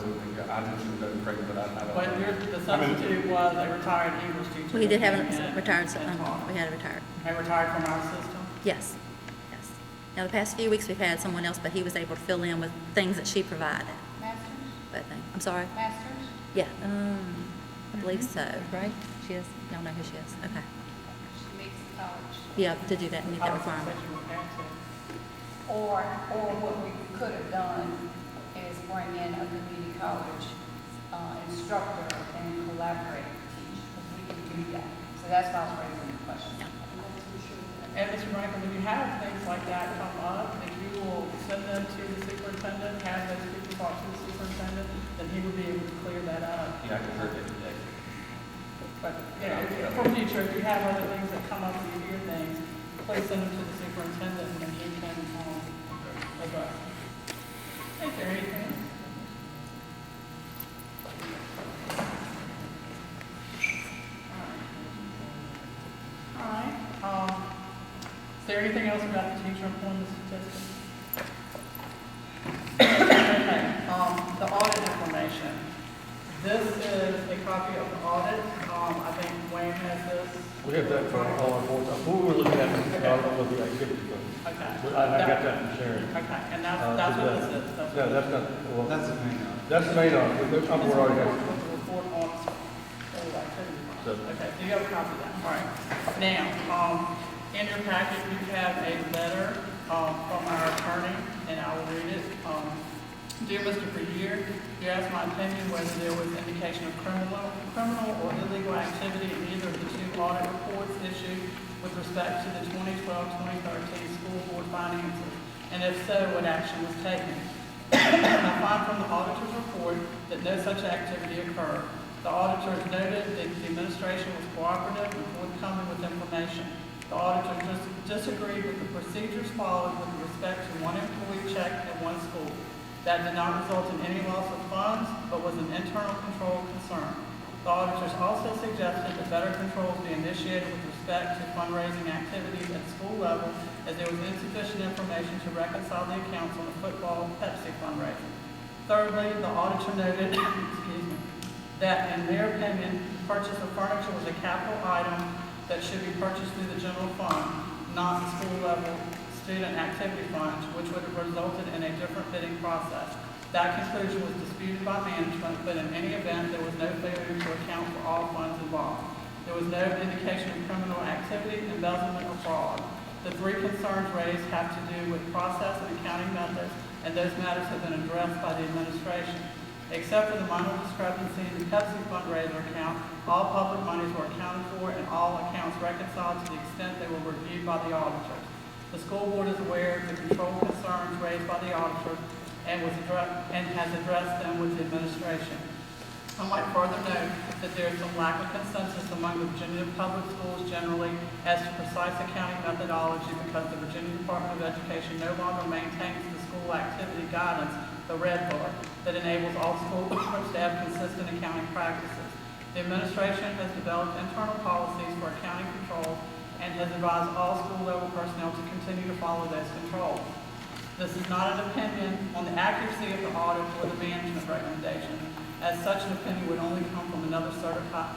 I just was over pregnant, but I don't. But the substitute was a retired English teacher. We did have that came a in retired, and taught. we had a retired. And retired from our system? Yes, yes. Now, the past few weeks, we've had someone else, but he was able to fill in with things that she provided. Masters? I'm sorry? Masters? Yeah, I believe so, right? She is? Y'all know who she is? Okay. She meets the college. Yeah, to do that, meet that requirement. Or what we could have done is bring in a community college instructor and collaborate to teach, because we can do that. So that's why I was raising the question. And Mr. Rankin, when you have things like that come up, if you will send them to the superintendent, have those people talk to the superintendent, then he would be able to clear that up. Yeah, I can heard that today. But, for future, if you have other things that come up and you hear things, please send them to the superintendent and he can, address. Is there anything else? All right. Is there anything else about the teacher employment statistics? Okay, the audit information. This is a copy of the audit. I think Wayne has this. We have that for all our boards. We were looking at with the activity fund. Okay. But I got that from Sharon. Okay, and that's what this is. No, that's not, well, That's the main one. that's the main one. We're already got. With the report on school activity. So- Okay, so you have a copy of that, all right. Now, in your packet, you have a letter, from our attorney, and I will read it. Dear Mr. Verrier, you asked my opinion whether there was indication of criminal or illegal activity in either of the two audit reports issued with respect to the 2012-2013 school board finances, and if so, what action was taken. I find from the auditor's report that no such activity occurred. The auditors noted that the administration was cooperative and forthcoming with information. The auditor disagreed with the procedures followed with respect to one employee check at one school. That did not result in any loss of funds, but was an internal control concern. The auditors also suggested that better controls be initiated with respect to fundraising activities at school level, as there was insufficient information to reconcile the accounts on the football Pepsi fundraising. Thirdly, the auditor noted, excuse me, that in their opinion, purchase of furniture was a capital item that should be purchased through the general fund, not the school level student activity funds, which would have resulted in a different bidding process. That conclusion was disputed by management, but in any event, there was no failure to account for all funds involved. There was no indication of criminal activity, embezzlement, or fraud. The three concerns raised have to do with process and accounting methods, and those matters have been addressed by the administration. Except for the minor discrepancy in the Pepsi fundraiser account, all public monies were accounted for and all accounts reconciled to the extent they were reviewed by the auditors. The school board is aware of the control concerns raised by the auditor and has addressed them with the administration. I might further note that there is some lack of consensus among the Virginia public schools generally as to precise accounting methodology because the Virginia Department of Education no longer maintains the school activity guidance, the Red Book, that enables all school boards to have consistent accounting practices. The administration has developed internal policies for accounting controls and has advised all school level personnel to continue to follow those controls. This is not an opinion on the accuracy of the audit or the management recommendation, as such an opinion would only come from another certified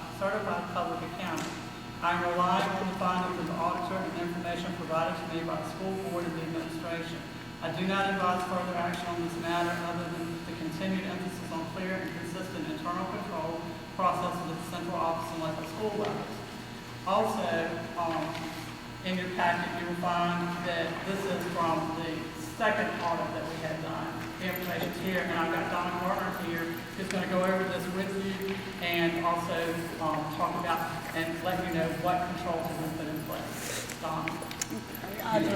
public accountant. I am relying on the findings of the auditor and the information provided to me by the school board and the administration. I do not advise further action on this matter other than the continued emphasis on clear and consistent internal control processes at the central office and local school levels. Also, in your packet, you will find that this is from the second audit that we had done. The information's here, and I've got Donna Carter here, who's gonna go over this with you and also, talk about and let you know what controls have been put in place. Donna?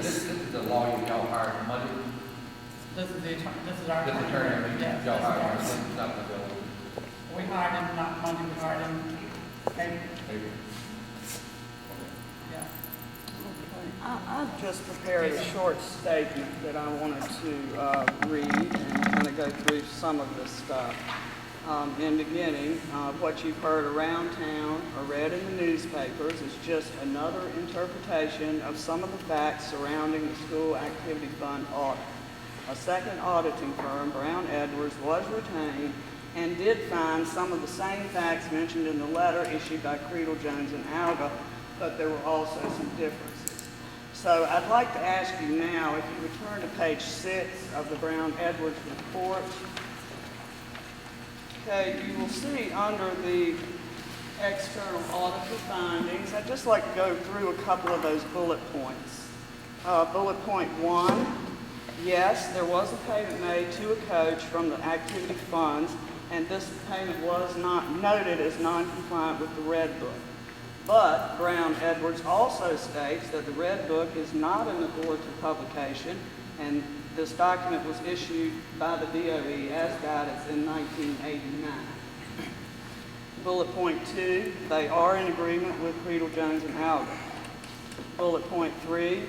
This is the lawyer y'all hired Monday, This is the attorney, this is our this attorney, I mean, Yes, y'all this is hired, ours. this is not the bill. We hired him, not Monday, we hired him, April. yeah. I've just prepared a short statement that I wanted to read and kind of go through some of this stuff. In beginning, what you've heard around town or read in the newspapers is just another interpretation of some of the facts surrounding the school activity fund audit. A second auditing firm, Brown Edwards, was retained and did find some of the same facts mentioned in the letter issued by Creedle, Jones, and Alga, but there were also some differences. So I'd like to ask you now, if you would turn to page 6 of the Brown Edwards report. Okay, you will see under the external auditor findings, I'd just like to go through a couple of those bullet points. Bullet point 1, yes, there was a payment made to a coach from the activity funds, and this payment was not noted as non-compliant with the Red Book. But Brown Edwards also states that the Red Book is not an authoritative publication, and this document was issued by the DOE as guidance in 1989. Bullet point 2, they are in agreement with Creedle, Jones, and Alga. Bullet point 3,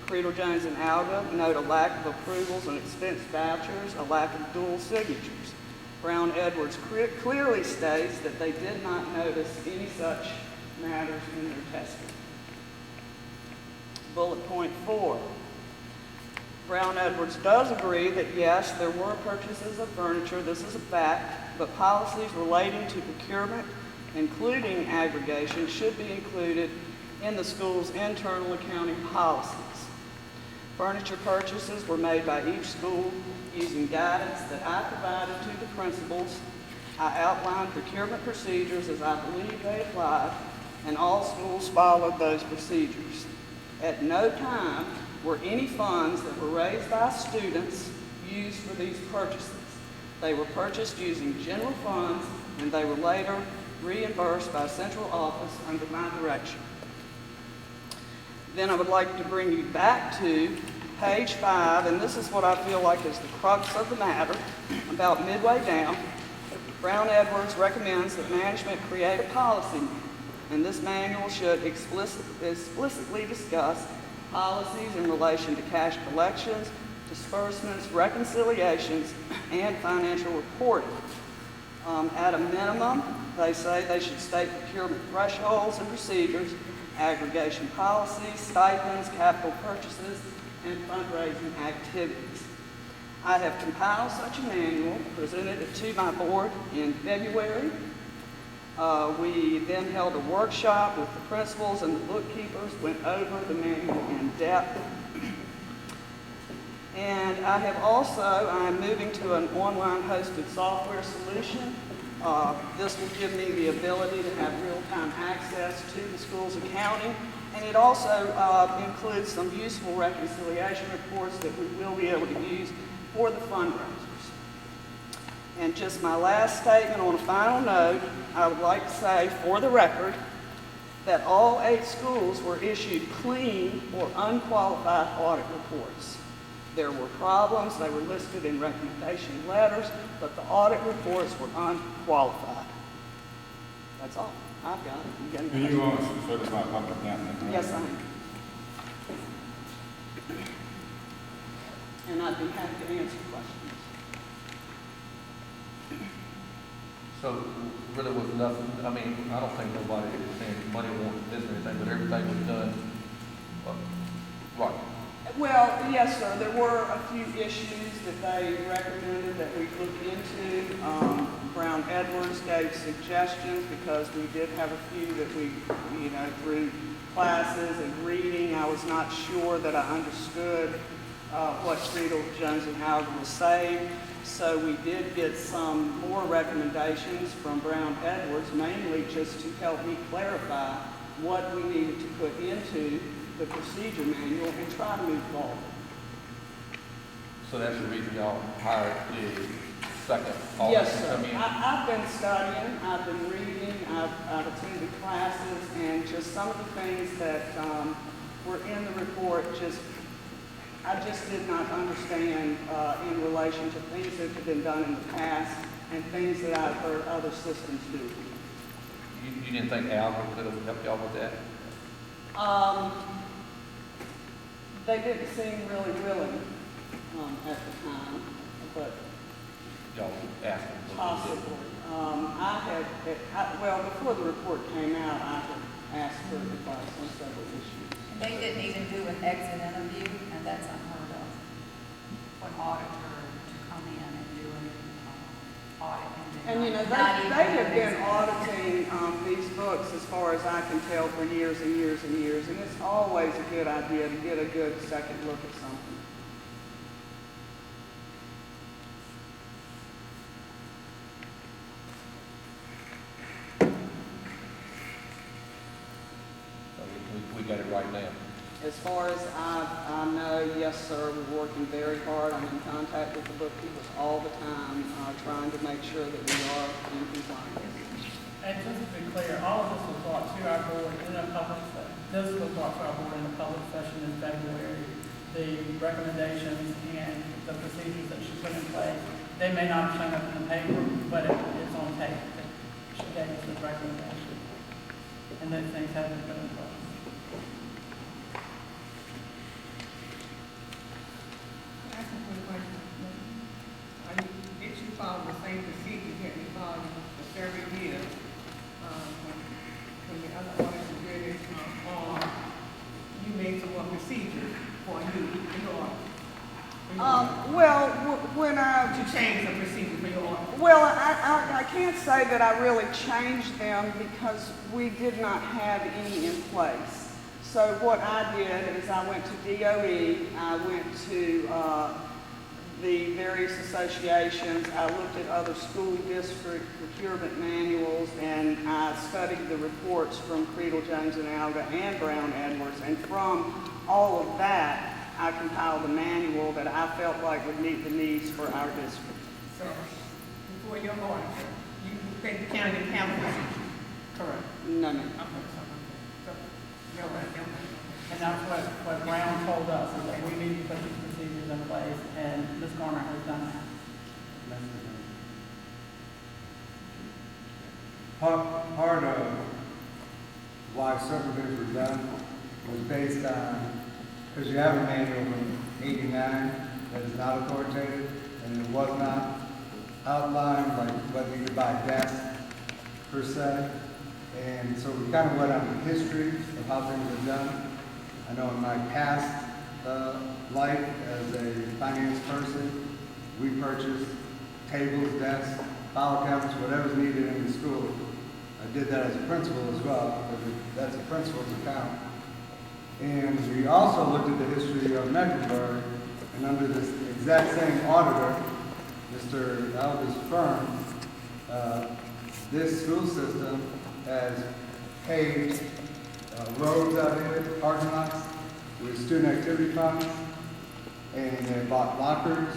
Creedle, Jones, and Alga note a lack of approvals and expense vouchers, a lack of dual signatures. Brown Edwards clearly states that they did not notice any such matters in their testing. Bullet point 4, Brown Edwards does agree that yes, there were purchases of furniture, this is a fact, but policies relating to procurement, including aggregation, should be included in the school's internal accounting policies. Furniture purchases were made by each school using guidance that I provided to the principals. I outlined procurement procedures as I believe they applied, and all schools followed those procedures. At no time were any funds that were raised by students used for these purchases. They were purchased using general funds, and they were later reimbursed by central office under my direction. Then I would like to bring you back to page 5, and this is what I feel like is the crux of the matter. About midway down, Brown Edwards recommends that management create a policy, and this manual should explicitly discuss policies in relation to cash collections, disbursements, reconciliations, and financial reporting. At a minimum, they say they should state procurement thresholds and procedures, aggregation policies, stipends, capital purchases, and fundraising activities. I have compiled such a manual, presented it to my board in February. We then held a workshop with the principals and the bookkeepers, went over the manual in depth. And I have also, I'm moving to an online hosted software solution. This will give me the ability to have real-time access to the school's accounting. And it also includes some useful reconciliation reports that we will be able to use for the fundraisers. And just my last statement on a final note, I would like to say for the record that all 8 schools were issued clean or unqualified audit reports. There were problems, they were listed in recommendation letters, but the audit reports were unqualified. That's all. I've got it. You got And it? you are a certified public accountant, right? Yes, I am. And I'd be happy to answer questions. So really was nothing, I mean, I don't think nobody was saying money wasn't this or anything, but everything was done, right. Well, yes, sir. There were a few issues that they recommended that we look into. Brown Edwards gave suggestions because we did have a few that we, through classes and reading, I was not sure that I understood what Creedle, Jones, and Alga was saying. So we did get some more recommendations from Brown Edwards, mainly just to help me clarify what we needed to put into the procedure manual and try to move forward. So that's the reason y'all hired the second Yes, officer to sir. come in? I've been studying, I've been reading, I've attended classes, and just some of the things that were in the report, I just did not understand in relation to things that have been done in the past and things that I've heard other systems do. You didn't think Al could have helped y'all with that? They didn't seem really willing at the time, but Y'all asked him. possibly. Well, before the report came out, I had asked for advice on several issues. They didn't even do an exit interview, and that's unheard of for an auditor to come in and do an audit. And you know, they have been auditing these books, as far as I can tell, for years and years and years, and it's always a good idea to get a good second look at something. So we got it right now. As far as I know, yes, sir, we're working very hard. I'm in contact with the bookkeepers all the time, trying to make sure that we are in compliance. And just to be clear, all of this was brought to our board in a public session. This was brought to our board in a public session in February. The recommendations and the procedures that she put in place, they may not have shown up in the paper, but it's on tape. She gave us this recommendation. And those things haven't been in place. Did you follow the same procedures that you followed for several years? When the other auditors did it, you made some more procedures for you, in your audit. Well, when To change the procedure for your audit. well, I can't say that I really changed them because we did not have any in place. So what I did is I went to DOE, I went to the various associations, I looked at other school district procurement manuals, and I studied the reports from Creedle, Jones and Alga and Brown Edwards, and from all of that, I compiled a manual that I felt like would meet the needs for our district. So, before your auditor, you think the county didn't have a procedure? Correct. No, ma'am. So, you're right. And that's what Brown told us, is that we need to put these procedures in place, and Ms. Garner has done that. Part of why certain things were done was based on, because you have a manual from '89 that is not authoritative, and it was not outlined, like whether you could buy desks per se. And so we kind of went on the history of how things were done. I know in my past life as a finance person, we purchased tables, desks, file cabinets, whatever's needed in the school. I did that as a principal as well, because that's a principal's account. And we also looked at the history of Mecklenburg, and under this exact same auditor, Mr. Alga's firm, this school system has paved roads out here, parking lots, with student activity funds, and they bought lockers,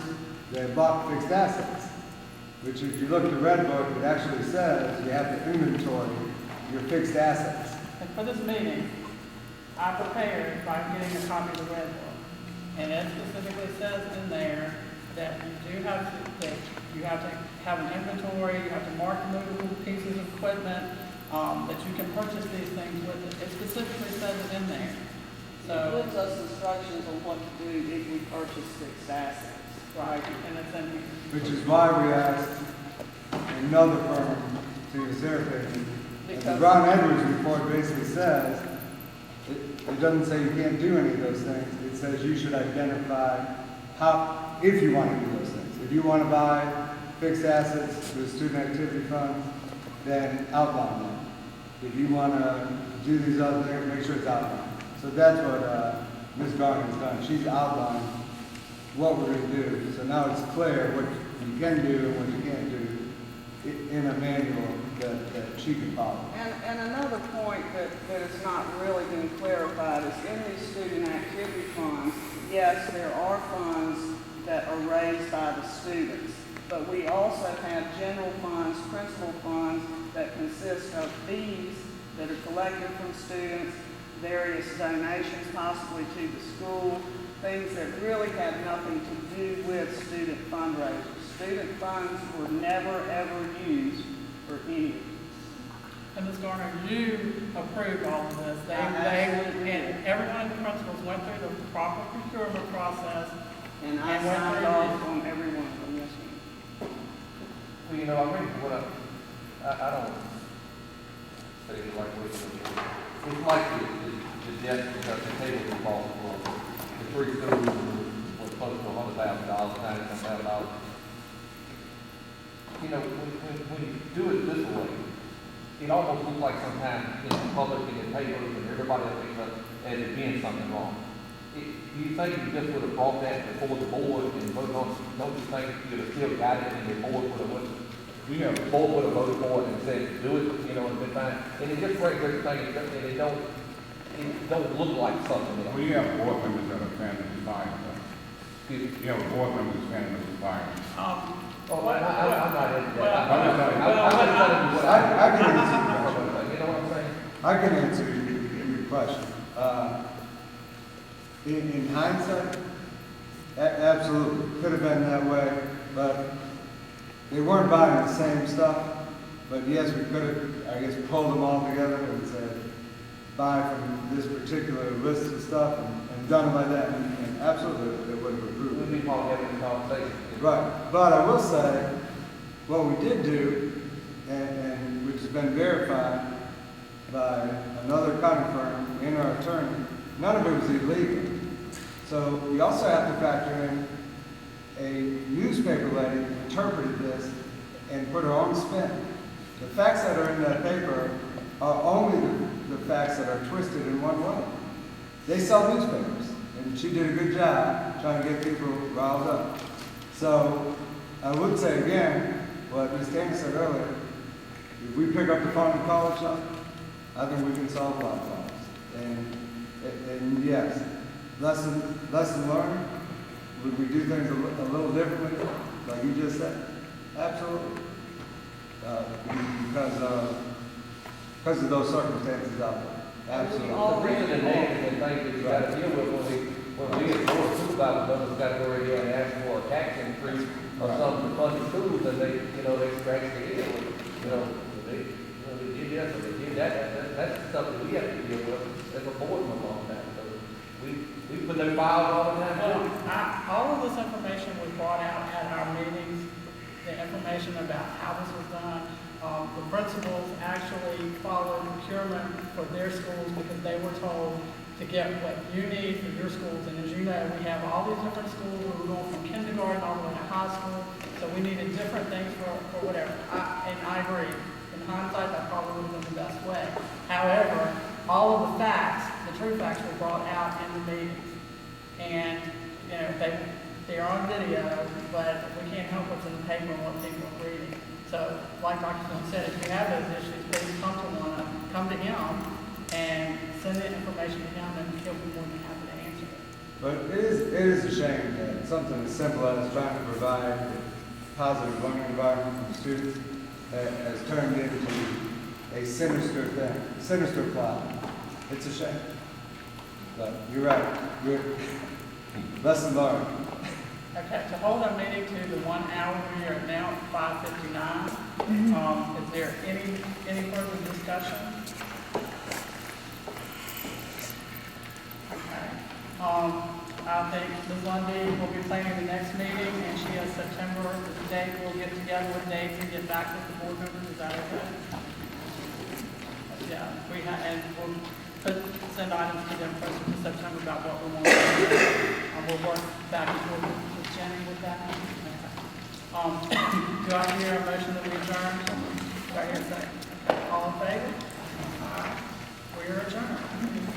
they bought fixed assets, which if you look at the Red Book, it actually says you have to inventory your fixed assets. And for this meeting, I prepared by getting a copy of the Red Book. And it specifically says in there that you do have to have an inventory, you have to mark movable pieces of equipment, that you can purchase these things with it. It specifically says it in there. It So, gives us instructions on what to do if we purchase fixed assets. right, and it's in here. Which is why we asked another firm to use their opinion. And the Brown Edwards report basically says, it doesn't say you can't do any of those things. It says you should identify how, if you want to do those things. If you want to buy fixed assets with student activity funds, then outline them. If you want to do these other things, make sure it's outlined. So that's what Ms. Garner has done. She's outlined what we're going to do. So now it's clear what you can do and what you can't do in a manual that she can follow. And another point that has not really been clarified is in these student activity funds, yes, there are funds that are raised by the students, but we also have general funds, principal funds that consist of fees that are collected from students, various donations possibly to the school, things that really have nothing to do with student fundraisers. Student funds were never, ever used for any of this. And Ms. Garner, you approved all of this. And every one of the principals went through the proper procurement process. And I And went signed through off on every one of them, yes, ma'am. Well, you know, I read I don't say it like this, it's like the debt, because the table was possible. The three schools was close to $100,000, $90,000. You know, when you do it this way, it almost looks like sometimes in the public and in papers and everybody else thinks as it being something wrong. You think you just would have brought that before the board and voted on, don't you think you would have still got it and the board would have, the board would have voted for it and said, do it, you know, and been fine. And it just brings everything, and it don't look like something else. Well, you have board members that are fans of the fire. You have a board member who's fans of the fire. Oh, I'm not into that. I can answer your question. You know what I'm saying? I can answer your question. In hindsight, absolutely, could have been that way, but they weren't buying the same stuff. But yes, we could have, I guess, pulled them all together and said, buy from this particular list of stuff and done it like that, and absolutely, they would have approved it. We'd be probably having a conversation. Right, but I will say, what we did do, and which has been verified by another accounting firm and our attorney, none of it was illegal. So we also have to factor in a newspaper lady interpreted this and put her own spin. The facts that are in that paper are only the facts that are twisted in one way. They sell newspapers, and she did a good job trying to get people riled up. So I would say again, what Ms. Dana said earlier, if we pick up the phone and call each other, I think we can solve a lot of problems. And yes, lesson learned. Would we do things a little differently, like you just said? Absolutely. Because of those circumstances out there. Absolutely. The reason the negative things that you got to deal with when we as board supervisors got to go right here and ask for a tax increase or something to fund the schools, and they scratch their head with, they did this or they did that. That's stuff that we have to deal with as a board member on that. So we put their files all the time. Well, all of this information was brought out at our meetings, the information about how this was done. The principals actually followed procurement for their schools because they were told to get what you need for your schools. And as you know, we have all these different schools where we're going from kindergarten all the way to high school. So we needed different things for whatever. And I agree. In hindsight, that probably would have been the best way. However, all of the facts, the true facts were brought out in the meetings. And, they're on video, but we can't help what's in the paper and what people are reading. So, like Dr. Stone said, if you have those issues, please come to him and send the information to him, and he'll be more than happy to answer it. But it is a shame that something as simple as trying to provide a positive learning environment for students has turned into a sinister thing, sinister plot. It's a shame. But you're right. Lesson learned. Okay, to hold our meeting to the 1 hour, we are now at 5:59. Is there any further discussion? Okay. I think Ms. Lundy will be planning the next meeting, and she has September, the date, we'll get together with dates and get back with the board members. Is that okay? Yeah, and we'll send items to them first in September about what we want to do. We'll work back and forth with Jenny with that. Okay. Do I hear a motion that we adjourn? Do I hear a second? All in favor? We are adjourned.